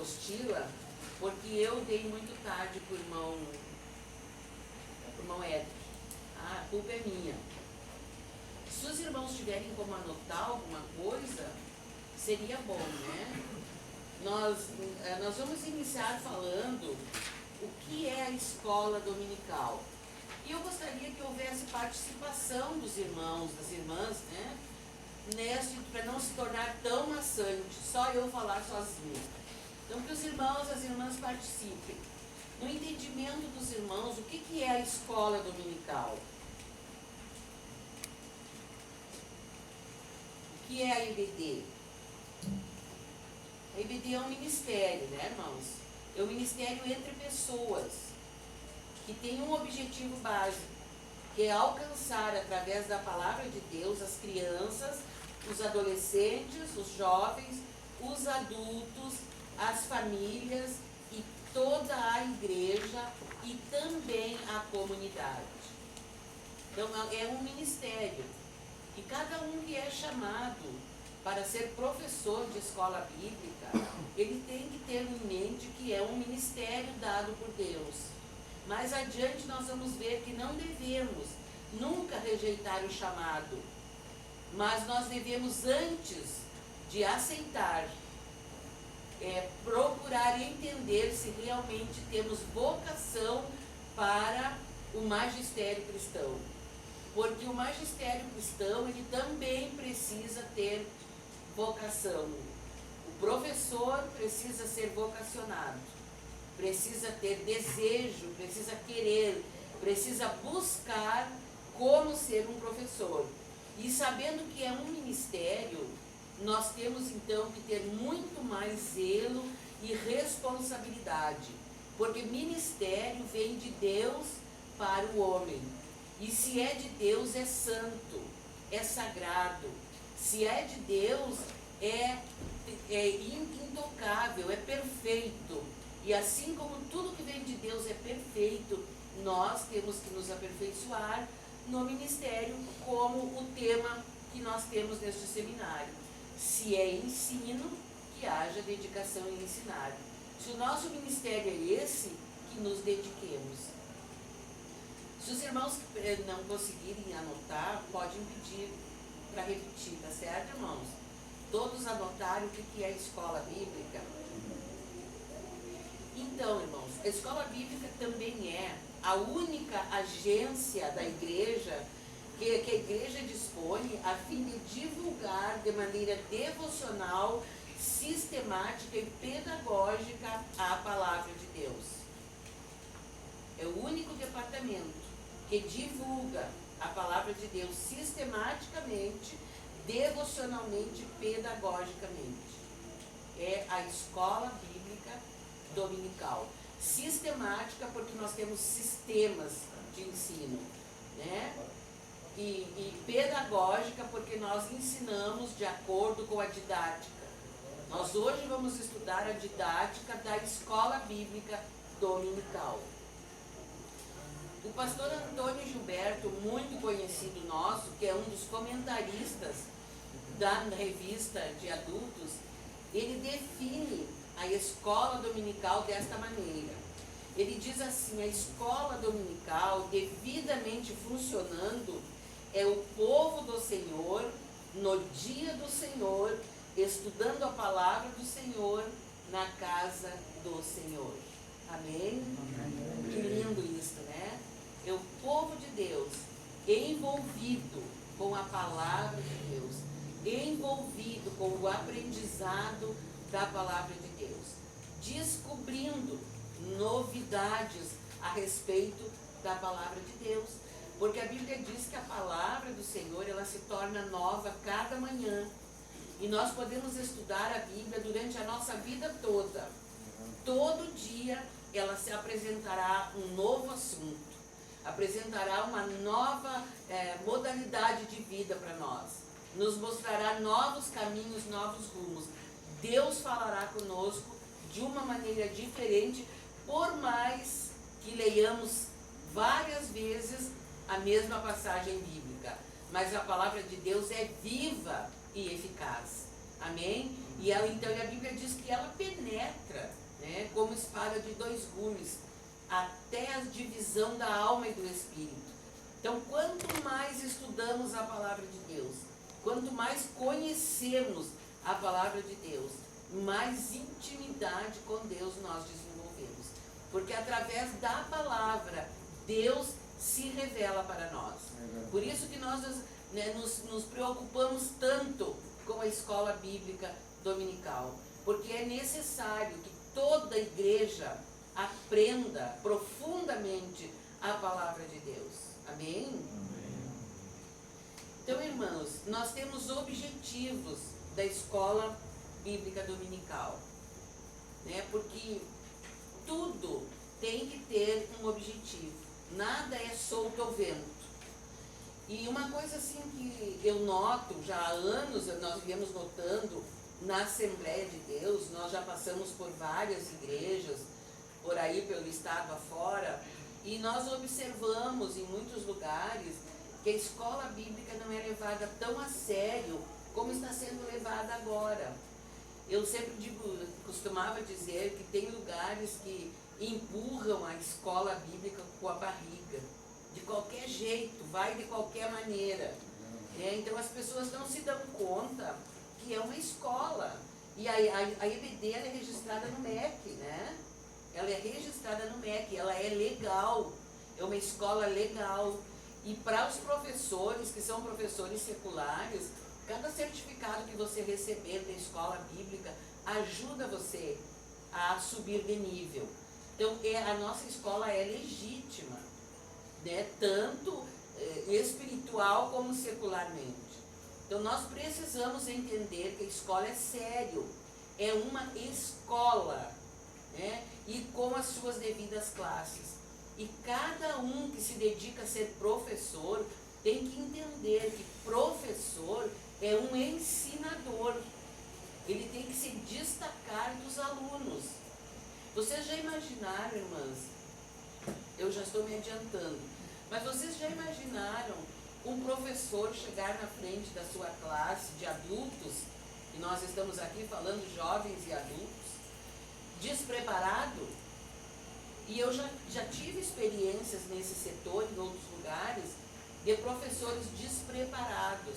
apostila, porque eu dei muito tarde pro irmão Edric. A culpa é minha. Se os irmãos tiverem como anotar alguma coisa, seria bom, né? Nós vamos iniciar falando o que é a escola dominical. E eu gostaria que houvesse participação dos irmãos, das irmãs, né? Para não se tornar tão maçante, só eu falar sozinha. Então, que os irmãos e as irmãs participem. No entendimento dos irmãos, o que é a escola dominical? O que é a IBD? A IBD é um ministério, né, irmãos? É um ministério entre pessoas que tem um objetivo básico, que é alcançar através da palavra de Deus as crianças, os adolescentes, os jovens, os adultos, as famílias e toda a igreja e também a comunidade. Então é um ministério. E cada um que é chamado para ser professor de escola bíblica, ele tem que ter em mente que é um ministério dado por Deus. Mais adiante nós vamos ver que não devemos nunca rejeitar o chamado, mas nós devemos, antes de aceitar, procurar entender se realmente temos vocação para o magistério cristão. Porque o magistério cristão, ele também precisa ter vocação. O professor precisa ser vocacionado, precisa ter desejo, precisa querer, precisa buscar como ser um professor. E sabendo que é um ministério, nós temos então que ter muito mais zelo e responsabilidade, porque ministério vem de Deus para o homem. E se é de Deus, é santo, é sagrado. Se é de Deus, é intocável, é perfeito. E assim como tudo que vem de Deus é perfeito, nós temos que nos aperfeiçoar no ministério, como o tema que nós temos neste seminário. Se é ensino, que haja dedicação em ensinar. Se o nosso ministério é esse, que nos dediquemos. Se os irmãos não conseguirem anotar, podem pedir para repetir, tá certo, irmãos? Todos anotaram o que é a escola bíblica? Então, irmãos, a escola bíblica também é a única agência da igreja que a igreja dispõe a fim de divulgar de maneira devocional, sistemática e pedagógica a palavra de Deus. É o único departamento que divulga a palavra de Deus sistematicamente, devocionalmente e pedagogicamente. É a escola bíblica dominical. Sistemática porque nós temos sistemas de ensino, né? E pedagógica porque nós ensinamos de acordo com a didática. Nós hoje vamos estudar a didática da escola bíblica dominical. O pastor Antônio Gilberto, muito conhecido nosso, que é um dos comentaristas da revista de adultos, ele define a escola dominical desta maneira. Ele diz assim: a escola dominical, devidamente funcionando, é o povo do Senhor, no dia do Senhor, estudando a palavra do Senhor na casa do Senhor. Amém? Amém. Que lindo isso, né? É o povo de Deus envolvido com a palavra de Deus, envolvido com o aprendizado da palavra de Deus, descobrindo novidades a respeito da palavra de Deus, porque a Bíblia diz que a palavra do Senhor, ela se torna nova cada manhã, e nós podemos estudar a Bíblia durante a nossa vida toda. Todo dia ela se apresentará um novo assunto, apresentará uma nova modalidade de vida para nós, nos mostrará novos caminhos, novos rumos. Deus falará conosco de uma maneira diferente, por mais que leiamos várias vezes a mesma passagem bíblica. Mas a palavra de Deus é viva e eficaz. Amém? E ela, então, a Bíblia diz que ela penetra, né, como espada de dois gumes, até a divisão da alma e do espírito. Então, quanto mais estudamos a palavra de Deus, quanto mais conhecemos a palavra de Deus, mais intimidade com Deus nós desenvolvemos. Porque através da palavra, Deus se revela para nós. Por isso que nós, né, nos preocupamos tanto com a escola bíblica dominical. Porque é necessário que toda igreja aprenda profundamente a palavra de Deus. Amém? Amém. Então, irmãos, nós temos objetivos da escola bíblica dominical, né? Porque tudo tem que ter um objetivo, nada é solto ao vento. E uma coisa assim que eu noto já há anos, nós viemos notando na Assembleia de Deus, nós já passamos por várias igrejas, por aí pelo estado afora, e nós observamos em muitos lugares que a escola bíblica não é levada tão a sério como está sendo levada agora. Eu sempre costumava dizer que tem lugares que empurram a escola bíblica com a barriga, de qualquer jeito, vai de qualquer maneira. Então as pessoas não se dão conta que é uma escola. E a EBD ela é registrada no MEC, né? Ela é registrada no MEC, ela é legal, é uma escola legal. E para os professores, que são professores seculares, cada certificado que você receber da escola bíblica ajuda você a subir de nível. Então, a nossa escola é legítima, né? Tanto espiritual como secularmente. Então, nós precisamos entender que a escola é sério, é uma escola, né? E com as suas devidas classes. E cada um que se dedica a ser professor tem que entender que professor é um ensinador. Ele tem que se destacar dos alunos. Vocês já imaginaram, irmãs? Eu já estou me adiantando. Mas vocês já imaginaram um professor chegar na frente da sua classe de adultos, e nós estamos aqui falando jovens e adultos, despreparado? E eu já tive experiências nesse setor, em outros lugares, de professores despreparados.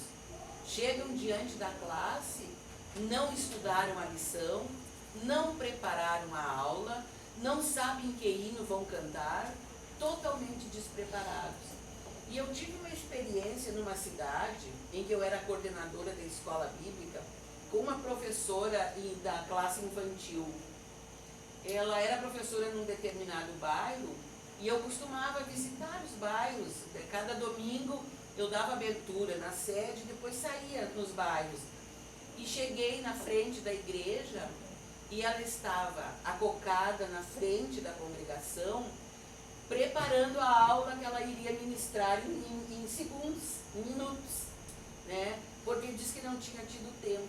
Chegam diante da classe, não estudaram a lição, não prepararam a aula, não sabem que hino vão cantar, totalmente despreparados. E eu tive uma experiência numa cidade em que eu era coordenadora da escola bíblica, com uma professora da classe infantil. Ela era professora num determinado bairro e eu costumava visitar os bairros. Cada domingo eu dava abertura na sede e depois saía nos bairros. E cheguei na frente da igreja e ela estava acocada na frente da congregação, preparando a aula que ela iria ministrar em segundos, em minutos, né? Porque disse que não tinha tido tempo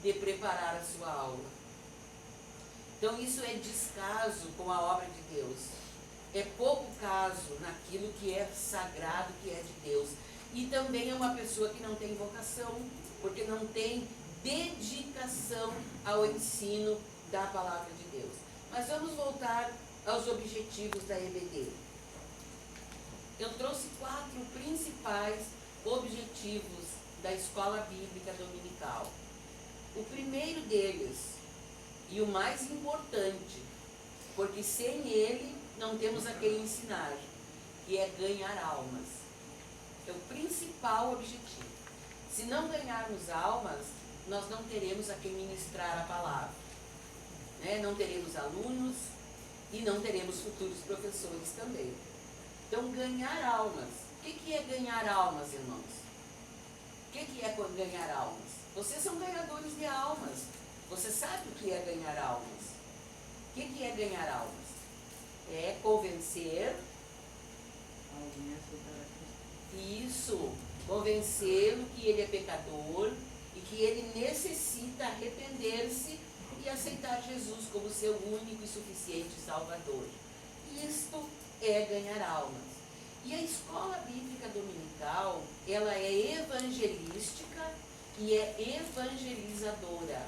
de preparar a sua aula. Então isso é descaso com a obra de Deus. É pouco caso naquilo que é sagrado, que é de Deus. E também é uma pessoa que não tem vocação, porque não tem dedicação ao ensino da palavra de Deus. Mas vamos voltar aos objetivos da EBD. Eu trouxe 4 principais objetivos da escola bíblica dominical. O primeiro deles, e o mais importante, porque sem ele não temos a quem ensinar, que é ganhar almas. É o principal objetivo. Se não ganharmos almas, nós não teremos a quem ministrar a palavra, né? Não teremos alunos e não teremos futuros professores também. Então, ganhar almas. O que é ganhar almas, irmãos? O que é ganhar almas? Vocês são ganhadores de almas. Você sabe o que é ganhar almas? O que é ganhar almas? É convencer. Isso, convencê-lo que ele é pecador e que ele necessita arrepender-se e aceitar Jesus como seu único e suficiente Salvador. Isto é ganhar almas. E a escola bíblica dominical, ela é evangelística que é evangelizadora.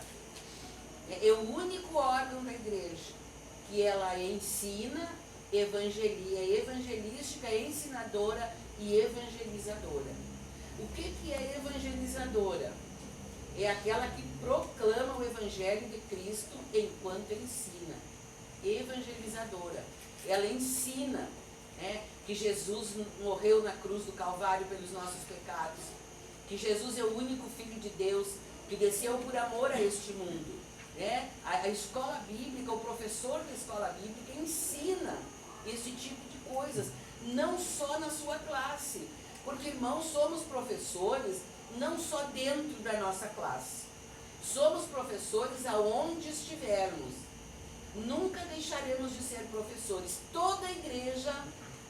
É o único órgão da igreja que ela ensina, é evangelística, é ensinadora e evangelizadora. O que é evangelizadora? É aquela que proclama o evangelho de Cristo enquanto ele ensina. Evangelizadora. Ela ensina, né, que Jesus morreu na cruz do Calvário pelos nossos pecados, que Jesus é o único Filho de Deus que desceu por amor a este mundo. Né? A escola bíblica, o professor da escola bíblica ensina esse tipo de coisas, não só na sua classe, porque, irmãos, somos professores não só dentro da nossa classe, somos professores aonde estivermos, nunca deixaremos de ser professores. Toda a igreja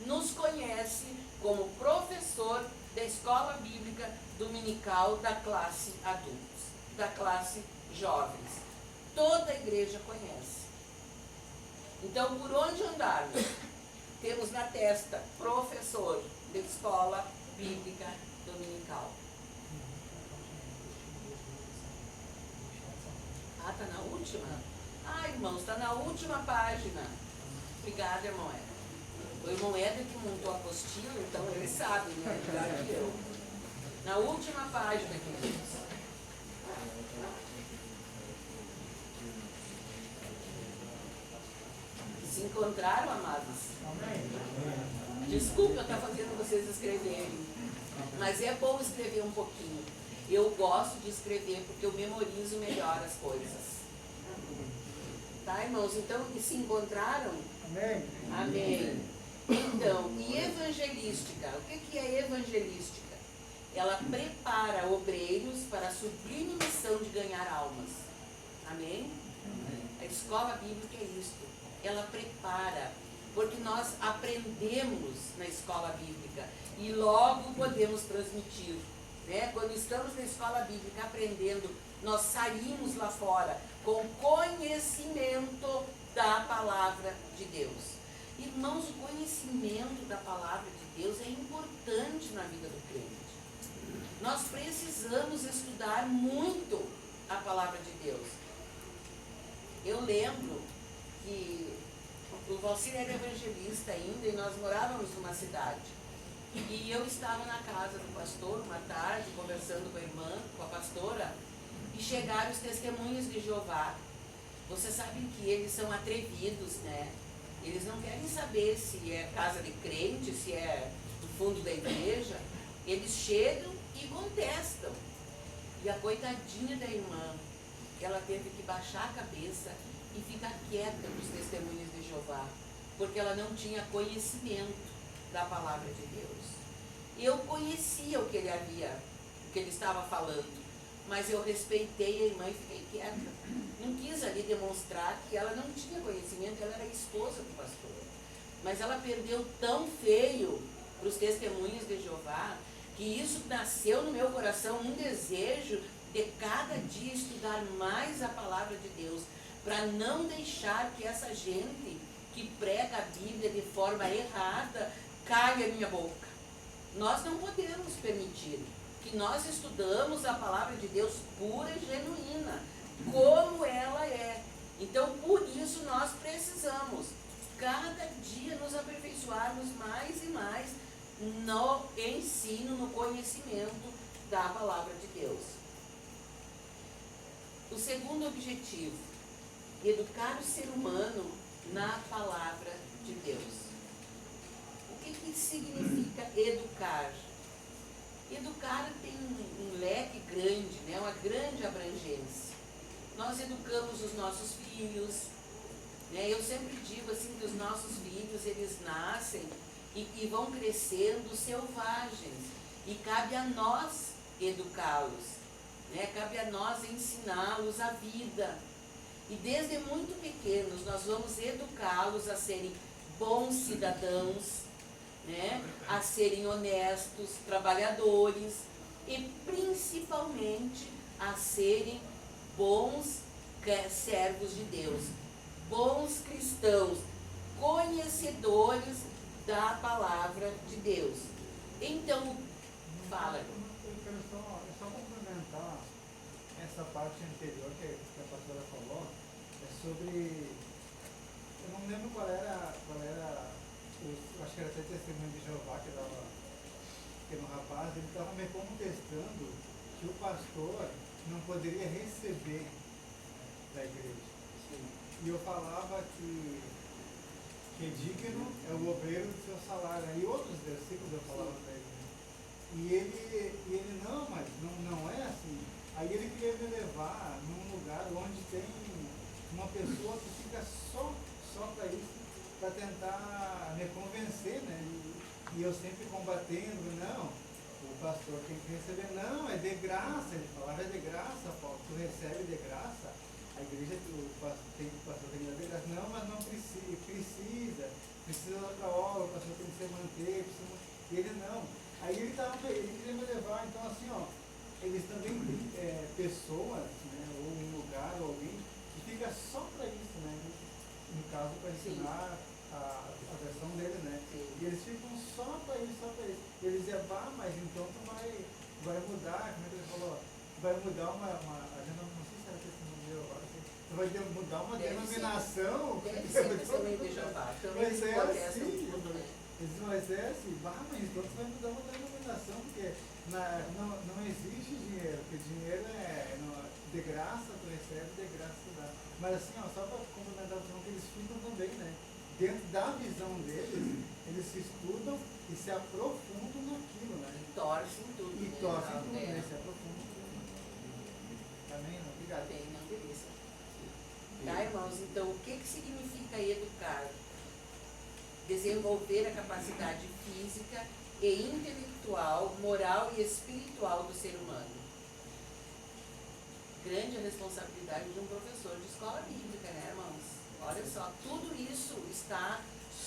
nos conhece como professor da escola bíblica dominical da classe adultos, da classe jovens. Toda a igreja conhece. Então, por onde andarmos, temos na testa professor da escola bíblica dominical. Ah, está na última? Ah, irmãos, está na última página. Obrigada, irmão Éder. O irmão Éder que montou a apostila, então ele sabe, né? Melhor que eu. Na última página, queridos. Se encontraram, amados? Desculpa eu estar fazendo vocês escreverem, mas é bom escrever um pouquinho. Eu gosto de escrever porque eu memorizo melhor as coisas. Tá, irmãos? Então, se encontraram? Amém. Amém. Então, e evangelística? O que é evangelística? Ela prepara obreiros para a sublime missão de ganhar almas. Amém? A escola bíblica é isto. Ela prepara, porque nós aprendemos na escola bíblica e logo podemos transmitir. Né? Quando estamos na escola bíblica aprendendo, nós saímos lá fora com conhecimento da palavra de Deus. Irmãos, o conhecimento da palavra de Deus é importante na vida do crente. Nós precisamos estudar muito a palavra de Deus. Eu lembro que o Valcir era evangelista ainda e nós morávamos numa cidade. E eu estava na casa do pastor uma tarde, conversando com a irmã, com a pastora, e chegaram os testemunhos de Jeová. Vocês sabem que eles são atrevidos, né? Eles não querem saber se é casa de crente, se é do fundo da igreja. Eles chegam e contestam. E a coitadinha da irmã, ela teve que baixar a cabeça e ficar quieta nos testemunhos de Jeová, porque ela não tinha conhecimento da palavra de Deus. Eu conhecia o que ele estava falando, mas eu respeitei a irmã e fiquei quieta. Não quis ali demonstrar que ela não tinha conhecimento, ela era a esposa do pastor. Mas ela perdeu tão feio para os testemunhos de Jeová, que isso nasceu no meu coração um desejo de cada dia estudar mais a palavra de Deus, para não deixar que essa gente que prega a Bíblia de forma errada caia a minha boca. Nós não podemos permitir que nós estudamos a palavra de Deus pura e genuína, como ela é. Então, por isso, nós precisamos cada dia nos aperfeiçoarmos mais e mais no ensino, no conhecimento da palavra de Deus. O segundo objetivo: educar o ser humano na palavra de Deus. O que significa educar? Educar tem um leque grande, né? Uma grande abrangência. Nós educamos os nossos filhos, né? Eu sempre digo assim que os nossos filhos, eles nascem e vão crescendo selvagens, e cabe a nós educá-los, né? Cabe a nós ensiná-los a vida. E desde muito pequenos nós vamos educá-los a serem bons cidadãos, né? A serem honestos, trabalhadores e principalmente a serem bons servos de Deus, bons cristãos, conhecedores da palavra de Deus. Então, fala. Eu quero só complementar essa parte anterior que a pastora falou, é sobre, eu não lembro qual era eu acho que era até testemunho de Jeová que dava, que no rapaz, ele estava me contestando que o pastor não poderia receber da igreja. Sim. E eu falava que digno é o obreiro do seu salário. E outros versículos eu falava para ele. E ele não, mas não é assim. Aí ele queria me levar num lugar onde tem uma pessoa que fica só para isso, para tentar me convencer, né? E eu sempre combatendo, não, o pastor tem que receber, não, é de graça, ele falava, é de graça, Paulo, tu recebe de graça, a igreja, o pastor tem que dar de graça, não, mas não precisa da outra obra, o pastor tem que se manter, e ele não. Aí ele queria me levar, então assim, ó, eles também têm pessoas, né, ou um lugar, ou alguém, que fica só para isso, né, no caso para ensinar a versão dele, né, e eles ficam só para isso, eles dizem, mas então tu vai mudar, como é que ele falou, vai mudar a gente não sei se era testemunho de Jeová, tu vai mudar uma denominação, deve ser testemunho de Jeová, mas é assim, tudo, mas é assim, mas então tu vai mudar uma denominação, porque não existe dinheiro, porque dinheiro é de graça, tu recebe, de graça tu dá. Mas assim, ó, só para complementar o que eles ficam também, né? Dentro da visão deles, eles se estudam e se aprofundam naquilo, né? E torcem tudo. E torcem tudo, né? Se aprofundam tudo. Amém? Obrigado. Bem, não, beleza. Tá, irmãos? Então, o que significa educar? Desenvolver a capacidade física e intelectual, moral e espiritual do ser humano. Grande a responsabilidade de um professor de escola bíblica, né, irmãos? Olha só, tudo isso está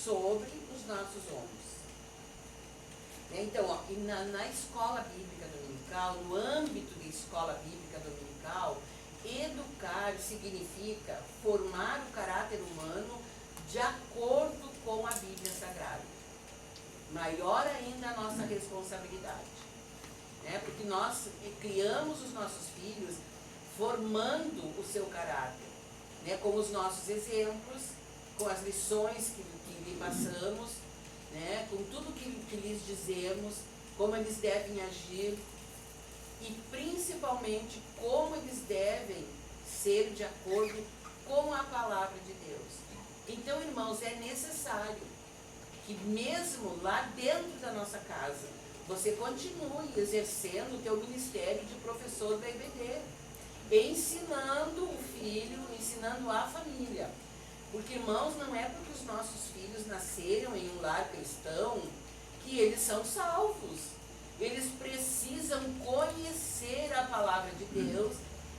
sobre os nossos ombros. Então, ó, e na escola bíblica dominical, no âmbito da escola bíblica dominical, educar significa formar o caráter humano de acordo com a Bíblia Sagrada. Maior ainda a nossa responsabilidade, né? Porque nós criamos os nossos filhos formando o seu caráter, né? Com os nossos exemplos, com as lições que lhe passamos, né? Com tudo que lhes dizemos, como eles devem agir e principalmente como eles devem ser de acordo com a palavra de Deus. Então, irmãos, é necessário que mesmo lá dentro da nossa casa, você continue exercendo o teu ministério de professor da IBD, ensinando o filho, ensinando a família. Porque, irmãos, não é porque os nossos filhos nasceram em um lar cristão que eles são salvos. Eles precisam conhecer a palavra de Deus,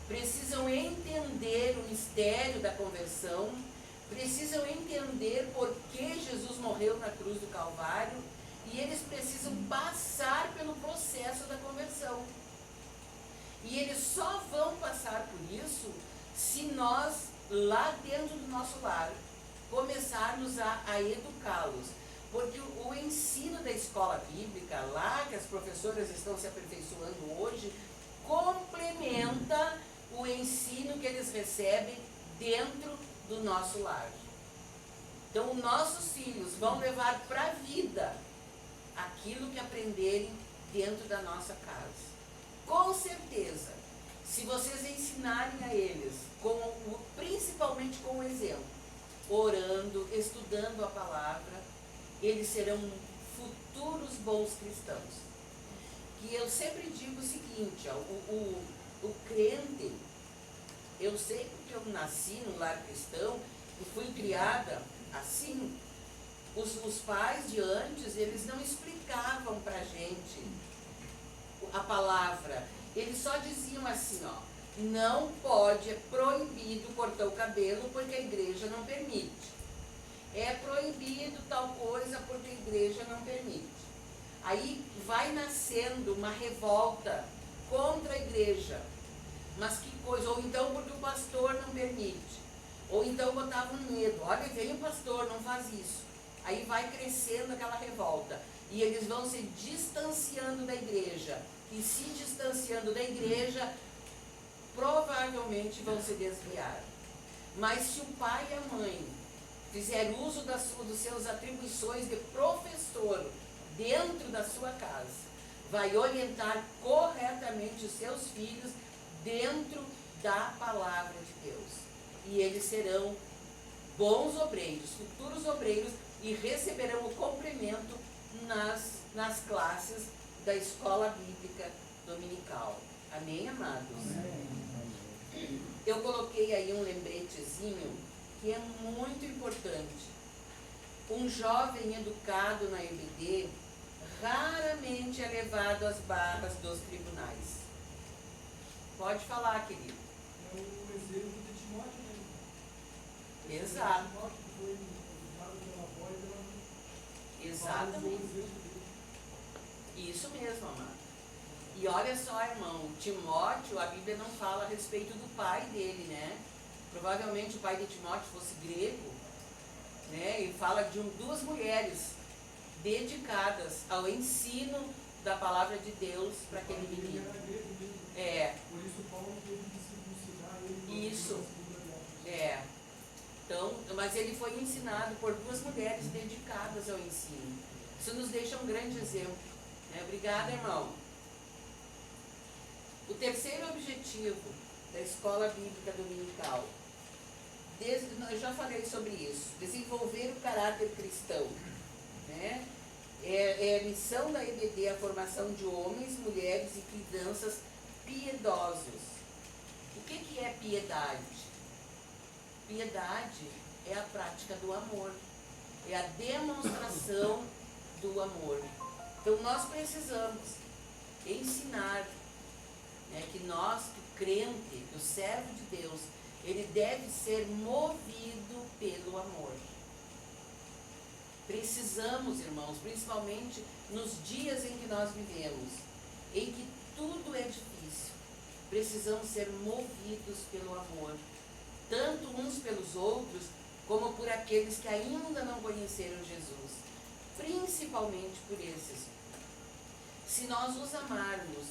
precisam entender o mistério da conversão, precisam entender por que Jesus morreu na cruz do Calvário e eles precisam passar pelo processo da conversão. E eles só vão passar por isso se nós, lá dentro do nosso lar, começarmos a educá-los. Porque o ensino da escola bíblica, lá que as professoras estão se aperfeiçoando hoje, complementa o ensino que eles recebem dentro do nosso lar. Então, nossos filhos vão levar para a vida aquilo que aprenderem dentro da nossa casa. Com certeza, se vocês ensinarem a eles, principalmente com o exemplo, orando, estudando a palavra, eles serão futuros bons cristãos. E eu sempre digo o seguinte, ó, o crente, eu sei porque eu nasci num lar cristão e fui criada assim. Os pais de antes, eles não explicavam pra gente a palavra. Eles só diziam assim, ó, não pode, é proibido cortar o cabelo porque a igreja não permite. É proibido tal coisa porque a igreja não permite. Aí vai nascendo uma revolta contra a igreja. Mas que coisa, ou então porque o pastor não permite. Ou então botavam medo, olha, vem o pastor, não faz isso. Aí vai crescendo aquela revolta. E eles vão se distanciando da igreja. E se distanciando da igreja, provavelmente vão se desviar. Mas se o pai e a mãe fizer uso das seus atribuições de professor dentro da sua casa, vai orientar corretamente os seus filhos dentro da palavra de Deus. E eles serão bons obreiros, futuros obreiros, e receberão o complemento nas classes da escola bíblica dominical. Amém, amados? Amém. Eu coloquei aí um lembretezinho que é muito importante. Um jovem educado na EBD raramente é levado às barras dos tribunais. Pode falar, querido. É o exemplo de Timóteo, né? Exato. Timóteo que foi dado pela avó e pela mãe. Exatamente. Isso mesmo, amado. E olha só, irmão, Timóteo, a Bíblia não fala a respeito do pai dele, né? Provavelmente o pai de Timóteo fosse grego, né? E fala de duas mulheres dedicadas ao ensino da palavra de Deus para aquele menino. É. Por isso Paulo teve que circuncidar ele. Isso. É. Então, mas ele foi ensinado por duas mulheres dedicadas ao ensino. Isso nos deixa um grande exemplo. Né? Obrigada, irmão. O terceiro objetivo da escola bíblica dominical, eu já falei sobre isso, desenvolver o caráter cristão. Né? É a missão da EBD a formação de homens, mulheres e crianças piedosos. O que é piedade? Piedade é a prática do amor, é a demonstração do amor. Então nós precisamos ensinar, né, que nós, que o crente, que o servo de Deus, ele deve ser movido pelo amor. Precisamos, irmãos, principalmente nos dias em que nós vivemos, em que tudo é difícil, precisamos ser movidos pelo amor, tanto uns pelos outros, como por aqueles que ainda não conheceram Jesus, principalmente por esses. Se nós os amarmos,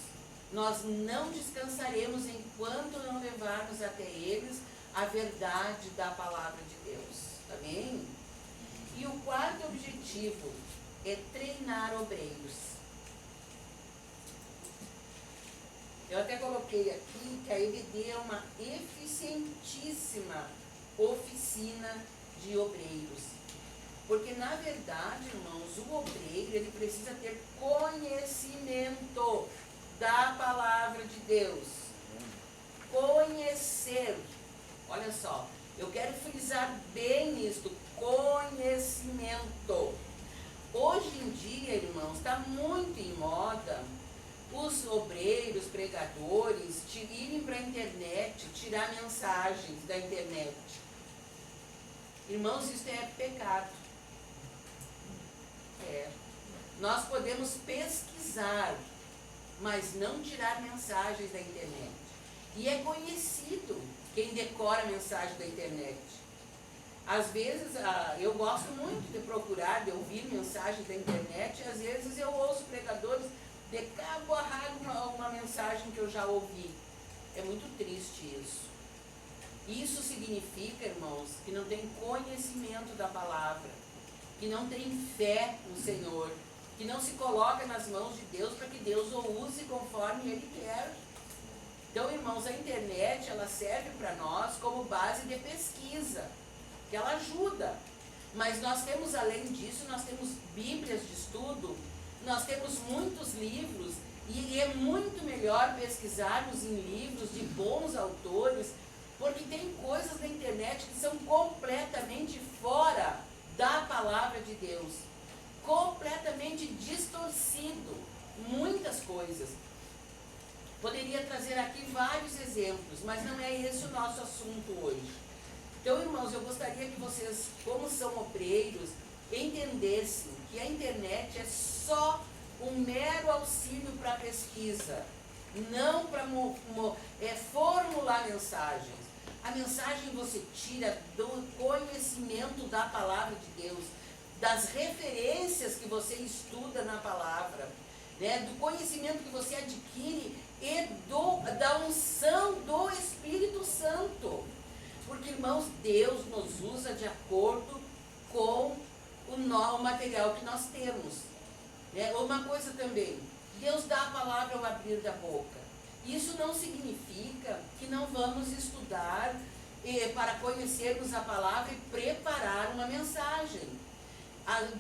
nós não descansaremos enquanto não levarmos até eles a verdade da palavra de Deus. Amém? E o quarto objetivo é treinar obreiros. Eu até coloquei aqui que a EBD é uma eficientíssima oficina de obreiros. Porque, na verdade, irmãos, o obreiro, ele precisa ter conhecimento da palavra de Deus. Conhecer. Olha só, eu quero frisar bem isto, conhecimento. Hoje em dia, irmãos, está muito em moda os obreiros, pregadores, irem para a internet, tirar mensagens da internet. Irmãos, isso é pecado. Nós podemos pesquisar, mas não tirar mensagens da internet. E é conhecido quem decora a mensagem da internet. Às vezes, eu gosto muito de procurar, de ouvir mensagens da internet, e às vezes eu ouço pregadores de cabo a rabo uma mensagem que eu já ouvi. É muito triste isso. Isso significa, irmãos, que não tem conhecimento da palavra, que não tem fé no Senhor, que não se coloca nas mãos de Deus para que Deus o use conforme Ele quer. Então, irmãos, a internet, ela serve para nós como base de pesquisa, que ela ajuda. Mas nós temos, além disso, nós temos bíblias de estudo, nós temos muitos livros, e é muito melhor pesquisarmos em livros de bons autores, porque tem coisas na internet que são completamente fora da palavra de Deus, completamente distorcido, muitas coisas. Poderia trazer aqui vários exemplos, mas não é esse o nosso assunto hoje. Então, irmãos, eu gostaria que vocês, como são obreiros, entendessem que a internet é só um mero auxílio para a pesquisa, não para formular mensagens. A mensagem você tira do conhecimento da palavra de Deus, das referências que você estuda na palavra, né? Do conhecimento que você adquire e da unção do Espírito Santo. Porque, irmãos, Deus nos usa de acordo com o material que nós temos. Uma coisa também, Deus dá a palavra ao abrir da boca. Isso não significa que não vamos estudar para conhecermos a palavra e preparar uma mensagem.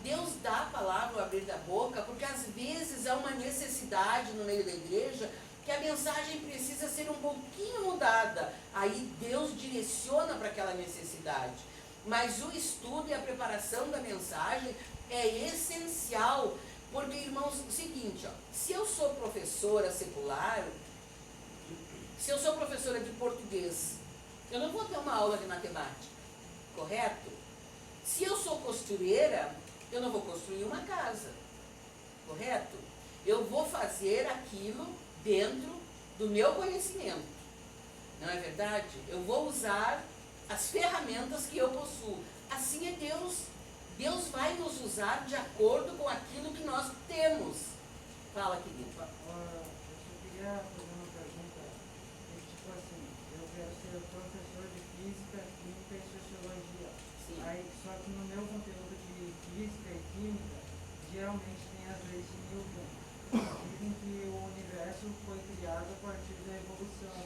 Deus dá a palavra ao abrir da boca porque às vezes há uma necessidade no meio da igreja que a mensagem precisa ser um pouquinho mudada. Aí Deus direciona para aquela necessidade. Mas o estudo e a preparação da mensagem é essencial. Porque, irmãos, é o seguinte, se eu sou professora secular, se eu sou professora de português, eu não vou ter uma aula de matemática, correto? Se eu sou costureira, eu não vou construir uma casa, correto? Eu vou fazer aquilo dentro do meu conhecimento, não é verdade? Eu vou usar as ferramentas que eu possuo. Assim é Deus. Deus vai nos usar de acordo com aquilo que nós temos. Fala, querido. Eu só queria fazer uma pergunta. Tipo assim, eu quero ser professor de física, química e sociologia. Sim. Aí, só que no meu conteúdo de física e química, geralmente tem as leis de Newton. Dizem que o universo foi criado a partir da evolução.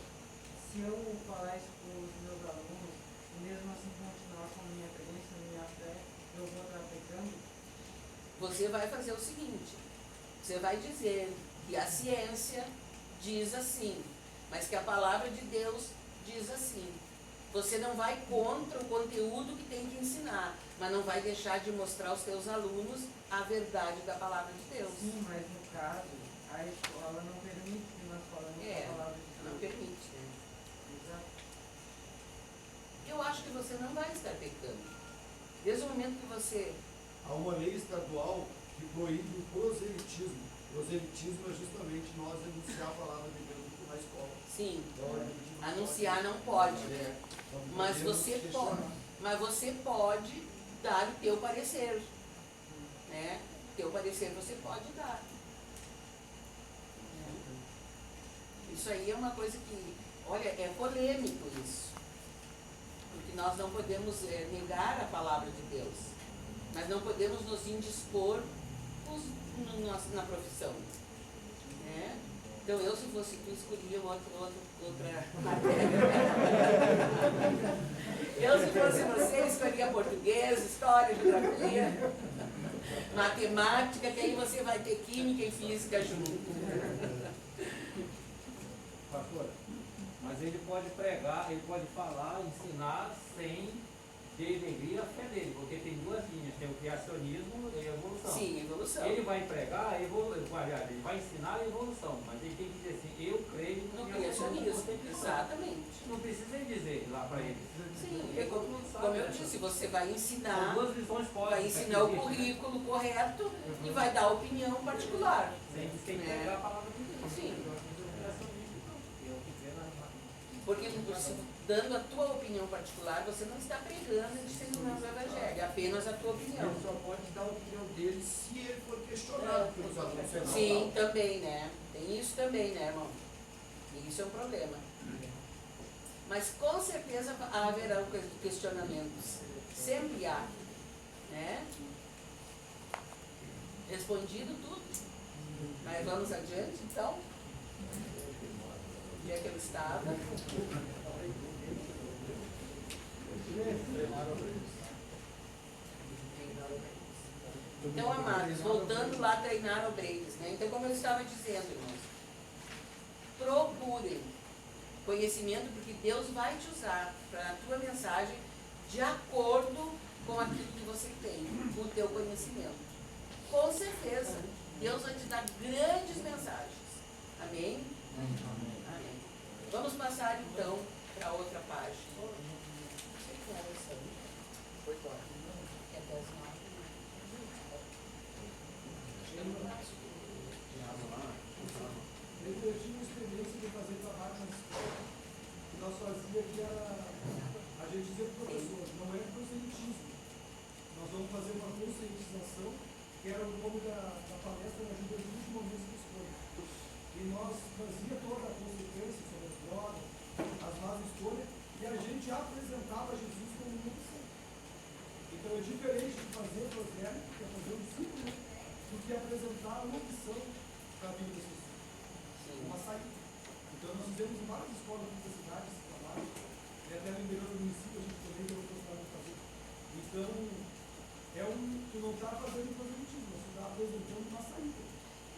Se eu falar isso para os meus alunos, e mesmo assim continuar com a minha crença, a minha fé, eu vou estar pecando? Você vai fazer o seguinte, você vai dizer que a ciência diz assim, mas que a palavra de Deus diz assim. Você não vai contra o conteúdo que tem que ensinar, mas não vai deixar de mostrar aos seus alunos a verdade da palavra de Deus. Sim, mas no caso, a escola não permite que nós falamos a palavra de Deus. Não permite, né? Exato. Eu acho que você não vai estar pecando. Desde o momento que você... Há uma lei estadual que proíbe o proselitismo. Proselitismo é justamente nós anunciar a palavra de Deus na escola. Sim, Então, a gente não anunciar não pode. Então, Mas podemos você questionar. pode. Mas você pode dar o teu parecer. Né? Teu parecer você pode dar. Isso aí é uma coisa que, olha, é polêmico isso. Porque nós não podemos negar a palavra de Deus. Mas não podemos nos indispor na profissão. Né? Então eu, se fosse tu, escolhia outra matéria. Eu, se fosse você, escolhia português, história, geografia, matemática, que aí você vai ter química e física junto. Pastor, mas ele pode pregar, ele pode falar, ensinar sem denegrir a fé dele, porque tem duas linhas, tem o criacionismo e a evolução. Sim, evolução. Ele vai pregar, ele vai ensinar a evolução, mas ele tem que dizer assim, eu creio No na evolução. criacionismo, exatamente. Não precisa ele dizer lá para ele. Sim, é como eu disse, você vai ensinar, São duas visões vai fortes. ensinar o currículo correto e vai dar a opinião particular. Sem pregar a palavra de Deus. Sim. Criacionismo não, porque é o que vê na Porque dando a tua opinião particular, você não está pregando e disseminando o evangelho, é apenas a tua opinião. Ele só pode dar a opinião dele se ele for questionado pelos alunos. Sim, também, né? Tem isso também, né, irmão? E isso é um problema. Mas com certeza haverá questionamentos. Sempre há. Né? Respondido tudo. Mas vamos adiante, então. Onde é que eu estava? Então, amados, voltando lá a treinar obreiros, né? Então, como eu estava dizendo, irmãos, procurem conhecimento, porque Deus vai te usar para a tua mensagem de acordo com aquilo que você tem, com o teu conhecimento. Com certeza, Deus vai te dar grandes mensagens. Amém? Amém. Vamos passar então para outra página. Você quer essa aí? Foi claro. Quer 10 9? Eu tive uma experiência de fazer trabalho na escola. E nós fazíamos que a gente dizia para o professor, não é proselitismo. Nós vamos fazer uma conscientização, que era o nome da palestra da juventude de momentos de escolha. E nós fazia toda apresentava Jesus como uma opção. Então é diferente de fazer o prosélito, que é fazer um discípulo, do que apresentar uma opção para a vida das pessoas. Uma saída. Então nós fizemos várias escolas de cidade esse trabalho, e até no interior do município a gente também tem a oportunidade de fazer. Então, tu não está fazendo proselitismo, você está apresentando uma saída.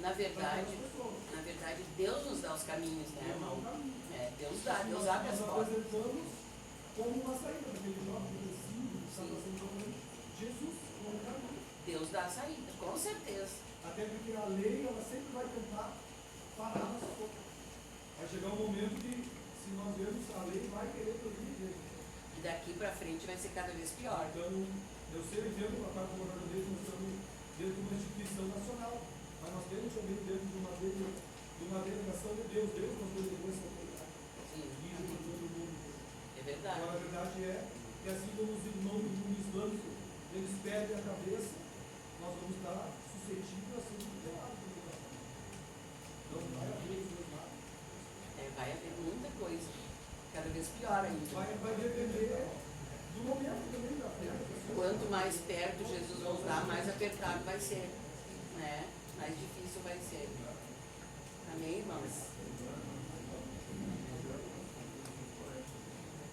Na verdade, Deus nos dá os caminhos, né, irmão? Deus dá, Deus abre as portas. Nós apresentamos como uma saída, aquele jovem depressivo, que está passando por Jesus como caminho. Deus dá a saída, com certeza. Até porque a lei, ela sempre vai tentar parar nossa boca. Vai chegar um momento que, se nós vermos, a lei vai querer proibir ele. E daqui para frente vai ser cada vez pior. Então, eu sei dentro da parte do governo nós estamos dentro de uma instituição nacional, mas nós temos também dentro de uma delegação de Deus. Deus nos delegou essa autoridade. Sim. Para todo mundo. É verdade. Agora, a verdade é que assim como os irmãos do mundo islâmico, eles perdem a cabeça, nós vamos estar suscetíveis a ser tutelados pelo governo. Então, vai haver os dois lados. Vai haver muita coisa. Cada vez pior ainda. Vai depender do momento também da fé. Quanto mais perto Jesus voltar, mais apertado vai ser. Né? Mais difícil vai ser. Amém, irmãos?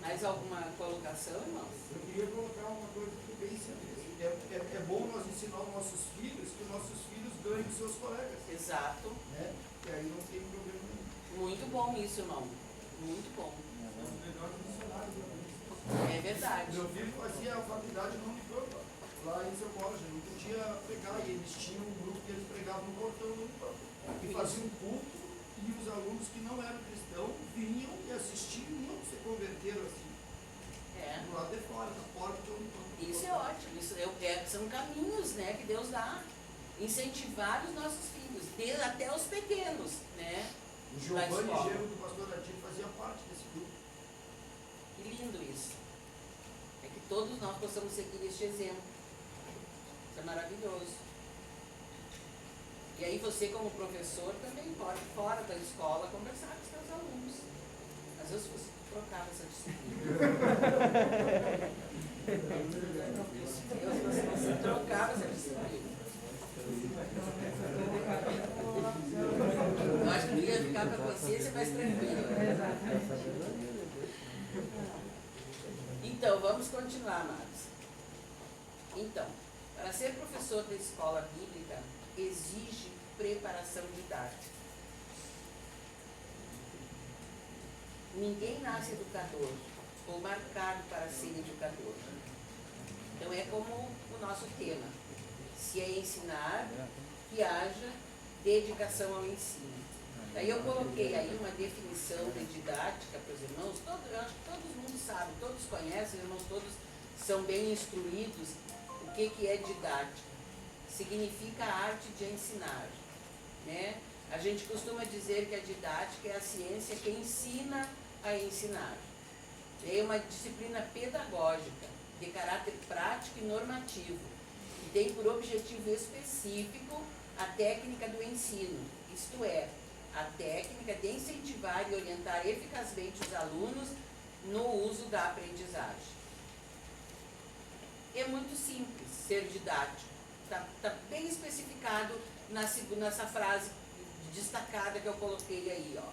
Mais alguma colocação, irmãos? Eu queria colocar uma coisa que bem simples. É bom nós ensinar os nossos filhos que os nossos filhos ganhem dos seus colegas. Exato. Né? E aí não tem problema nenhum. Muito bom isso, irmão. Muito bom. É verdade. Meu filho fazia a faculdade no Unipampa, lá em São Paulo, não podia pregar, e eles tinham um grupo que eles pregavam no portão do Unipampa. E faziam um culto, e os alunos que não eram cristãos vinham e assistiam e não se converteram assim. Do lado de fora, na porta do Unipampa. Isso é ótimo. Isso são caminhos, né, que Deus dá. Incentivar os nossos filhos, até os pequenos, né? O Giovanni Gero do pastor Adir fazia parte desse grupo. Que lindo isso. É que todos nós possamos seguir este exemplo. Isso é maravilhoso. E aí você, como professor, também pode, fora da escola, conversar com os seus alunos. Às vezes você trocava essa disciplina. Você trocava essa disciplina. Eu acho que não ia ficar para a consciência mais tranquila. Então, vamos continuar, amados. Então, para ser professor da escola bíblica, exige preparação didática. Ninguém nasce educador ou marcado para ser educador. Então, é como o nosso tema. Se é ensinar, que haja dedicação ao ensino. Daí eu coloquei aí uma definição de didática para os irmãos. Eu acho que todo mundo sabe, todos conhecem, os irmãos todos são bem instruídos. O que é didática? Significa a arte de ensinar. Né? A gente costuma dizer que a didática é a ciência que ensina a ensinar. É uma disciplina pedagógica, de caráter prático e normativo, que tem por objetivo específico a técnica do ensino, isto é, a técnica de incentivar e orientar eficazmente os alunos no uso da aprendizagem. É muito simples ser didático, está bem especificado nessa frase destacada que eu coloquei aí, ó.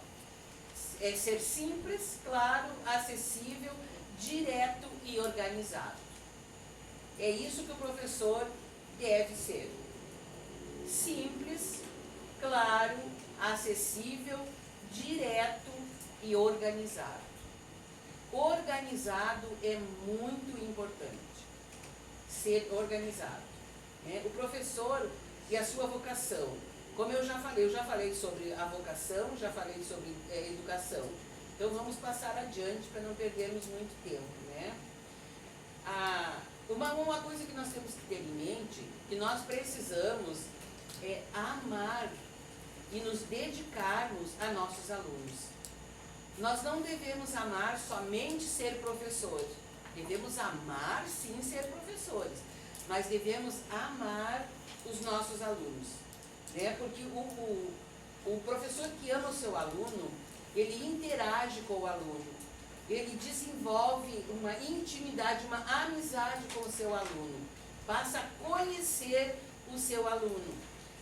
É ser simples, claro, acessível, direto e organizado. É isso que o professor deve ser. Simples, claro, acessível, direto e organizado. Organizado é muito importante. Ser organizado. Né? O professor e a sua vocação. Como eu já falei sobre a vocação, já falei sobre educação. Então vamos passar adiante para não perdermos muito tempo, né? Uma coisa que nós temos que ter em mente, que nós precisamos amar e nos dedicarmos a nossos alunos. Nós não devemos amar somente ser professor. Devemos amar sim ser professores, mas devemos amar os nossos alunos. Né? Porque o professor que ama o seu aluno, ele interage com o aluno. ele desenvolve uma intimidade, uma amizade com o seu aluno, passa a conhecer o seu aluno.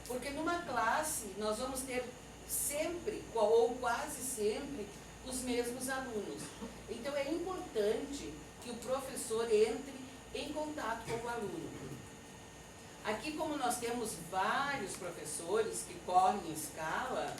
Porque numa classe nós vamos ter sempre, ou quase sempre, os mesmos alunos. Então é importante que o professor entre em contato com o aluno. Aqui, como nós temos vários professores que correm em escala,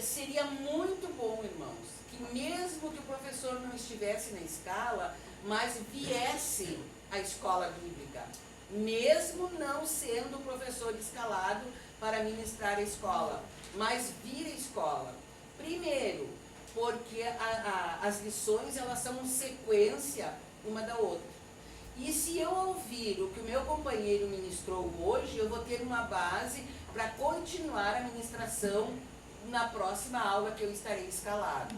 seria muito bom, irmãos, que mesmo que o professor não estivesse na escala, mas viesse à escola bíblica, mesmo não sendo o professor escalado para ministrar a escola, mas vir à escola. Primeiro, porque as lições elas são sequência uma da outra. E se eu ouvir o que o meu companheiro ministrou hoje, eu vou ter uma base para continuar a ministração na próxima aula que eu estarei escalado.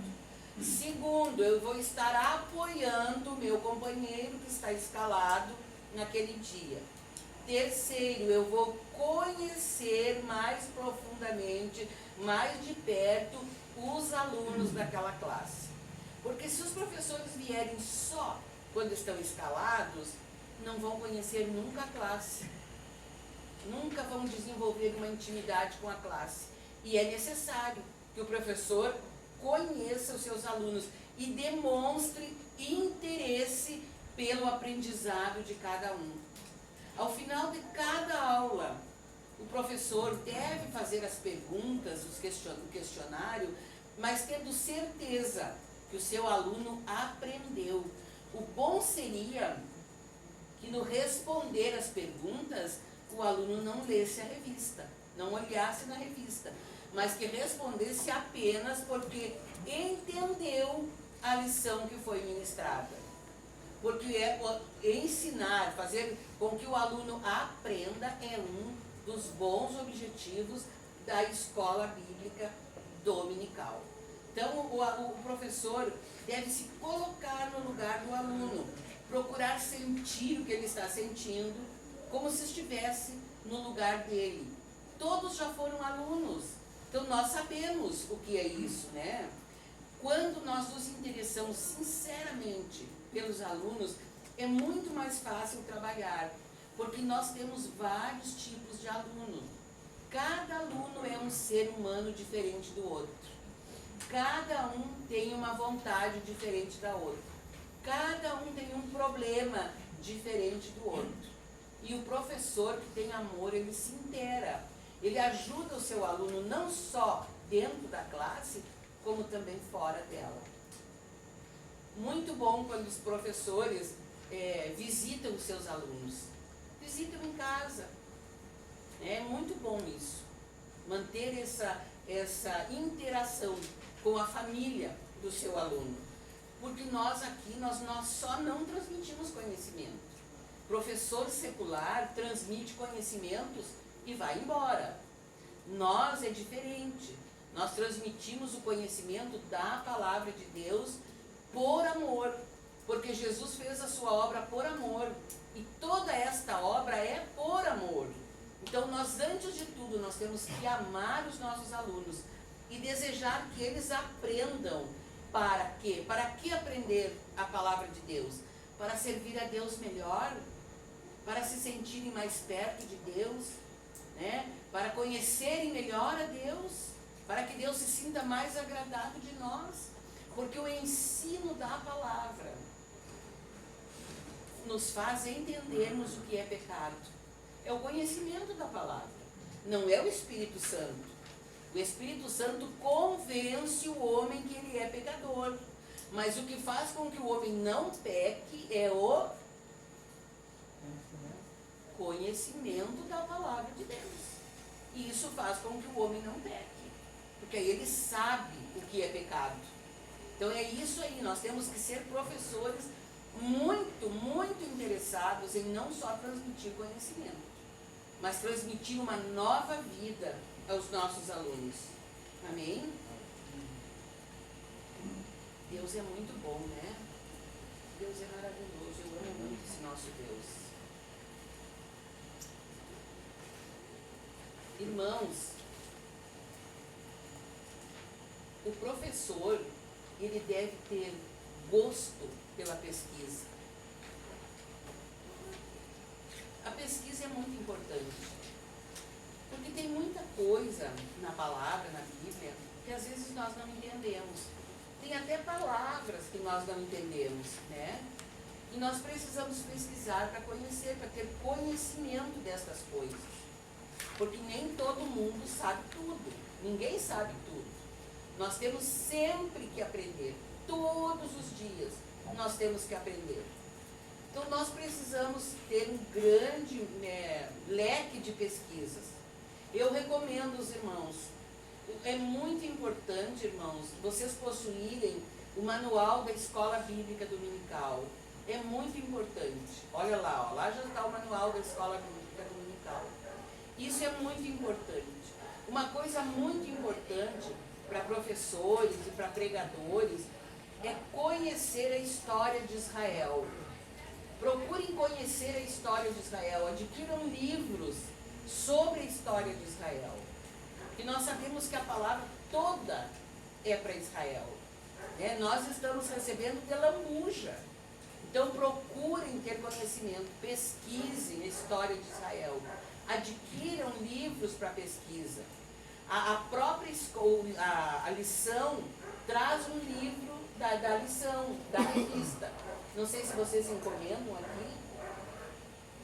Segundo, eu vou estar apoiando o meu companheiro que está escalado naquele dia. Terceiro, eu vou conhecer mais profundamente, mais de perto, os alunos daquela classe. Porque se os professores vierem só quando estão escalados, não vão conhecer nunca a classe. Nunca vão desenvolver uma intimidade com a classe. E é necessário que o professor conheça os seus alunos e demonstre interesse pelo aprendizado de cada um. Ao final de cada aula, o professor deve fazer as perguntas, o questionário, mas tendo certeza que o seu aluno aprendeu. O bom seria que no responder as perguntas, o aluno não lesse a revista, não olhasse na revista, mas que respondesse apenas porque entendeu a lição que foi ministrada. Porque ensinar, fazer com que o aluno aprenda é um dos bons objetivos da escola bíblica dominical. Então, o professor deve se colocar no lugar do aluno, procurar sentir o que ele está sentindo, como se estivesse no lugar dele. Todos já foram alunos, então nós sabemos o que é isso, né? Quando nós nos interessamos sinceramente pelos alunos, é muito mais fácil trabalhar, porque nós temos vários tipos de aluno. Cada aluno é um ser humano diferente do outro. Cada um tem uma vontade diferente da outra. Cada um tem um problema diferente do outro. E o professor que tem amor, ele se inteira. Ele ajuda o seu aluno não só dentro da classe, como também fora dela. Muito bom quando os professores visitam os seus alunos. Visitam em casa. É muito bom isso. Manter essa interação com a família do seu aluno. Porque nós aqui, nós só não transmitimos conhecimento. Professor secular transmite conhecimentos e vai embora. Nós é diferente. Nós transmitimos o conhecimento da palavra de Deus por amor. Porque Jesus fez a sua obra por amor. E toda esta obra é por amor. Então nós, antes de tudo, nós temos que amar os nossos alunos e desejar que eles aprendam. Para quê? Para que aprender a palavra de Deus? Para servir a Deus melhor? Para se sentirem mais perto de Deus? Né? Para conhecerem melhor a Deus? Para que Deus se sinta mais agradado de nós? Porque o ensino da palavra nos faz entendermos o que é pecado. É o conhecimento da palavra, não é o Espírito Santo. O Espírito Santo convence o homem que ele é pecador. Mas o que faz com que o homem não peque é o conhecimento da palavra de Deus. E isso faz com que o homem não peque. Porque aí ele sabe o que é pecado. Então é isso aí, nós temos que ser professores muito, muito interessados em não só transmitir conhecimento, mas transmitir uma nova vida aos nossos alunos. Amém? Deus é muito bom, né? Deus é maravilhoso, eu amo muito esse nosso Deus. Irmãos, o professor, ele deve ter gosto pela pesquisa. A pesquisa é muito importante, porque tem muita coisa na palavra, na Bíblia, que às vezes nós não entendemos. Tem até palavras que nós não entendemos, né? E nós precisamos pesquisar para conhecer, para ter conhecimento destas coisas. Porque nem todo mundo sabe tudo. Ninguém sabe tudo. Nós temos sempre que aprender. Todos os dias nós temos que aprender. Então nós precisamos ter um grande leque de pesquisas. Eu recomendo aos irmãos, é muito importante, irmãos, vocês possuírem o manual da Escola Bíblica Dominical. É muito importante. Olha lá, ó, lá já está o manual da Escola Bíblica Dominical. Isso é muito importante. Uma coisa muito importante para professores e para pregadores é conhecer a história de Israel. Procurem conhecer a história de Israel, adquiram livros sobre a história de Israel. E nós sabemos que a palavra toda é para Israel. Né? Nós estamos recebendo de lambuja. Então procurem ter conhecimento, pesquisem a história de Israel. Adquiram livros para pesquisa. A própria escola, a lição traz um livro da lição, da revista. Não sei se vocês encomendam aqui.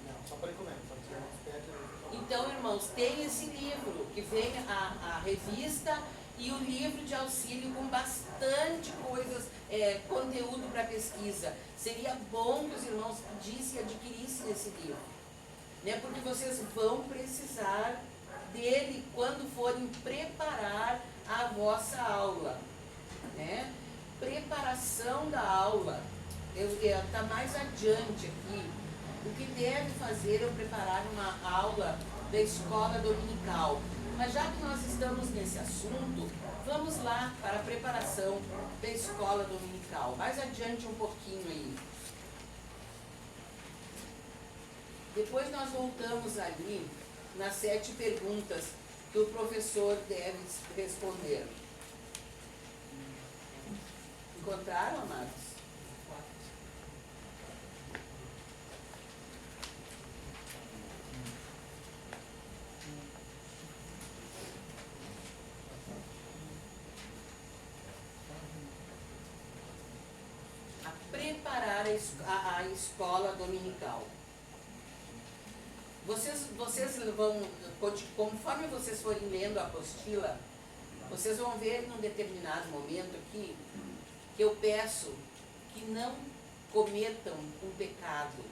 Não, só para encomenda, só que não pede. Então, irmãos, tem esse livro, que vem a revista e o livro de auxílio com bastante coisas, conteúdo para pesquisa. Seria bom que os irmãos pedissem e adquirissem esse livro, né? Porque vocês vão precisar dele quando forem preparar a vossa aula, né? Preparação da aula. Está mais adiante aqui. O que deve fazer é preparar uma aula da escola dominical. Mas já que nós estamos nesse assunto, vamos lá para a preparação da escola dominical. Mais adiante um pouquinho aí. Depois nós voltamos ali nas 7 perguntas que o professor deve responder. Encontraram, amados? Preparar a escola dominical. Vocês vão, conforme vocês forem lendo a apostila, vocês vão ver num determinado momento aqui que eu peço que não cometam um pecado.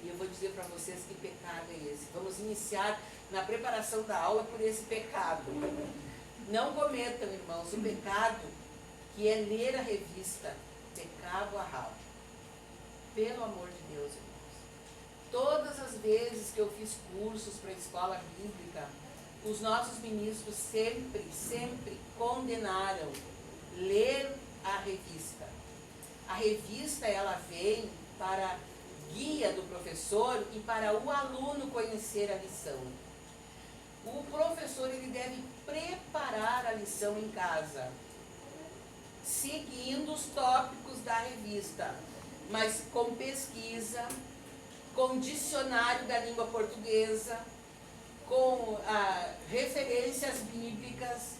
E eu vou dizer para vocês que pecado é esse. Vamos iniciar na preparação da aula por esse pecado. Não cometam, irmãos, o pecado que é ler a revista de cabo a rabo. Pelo amor de Deus, irmãos. Todas as vezes que eu fiz cursos para a escola bíblica, os nossos ministros sempre condenaram ler a revista. A revista, ela vem para guia do professor e para o aluno conhecer a lição. O professor, ele deve preparar a lição em casa, seguindo os tópicos da revista, mas com pesquisa, com dicionário da língua portuguesa, com referências bíblicas,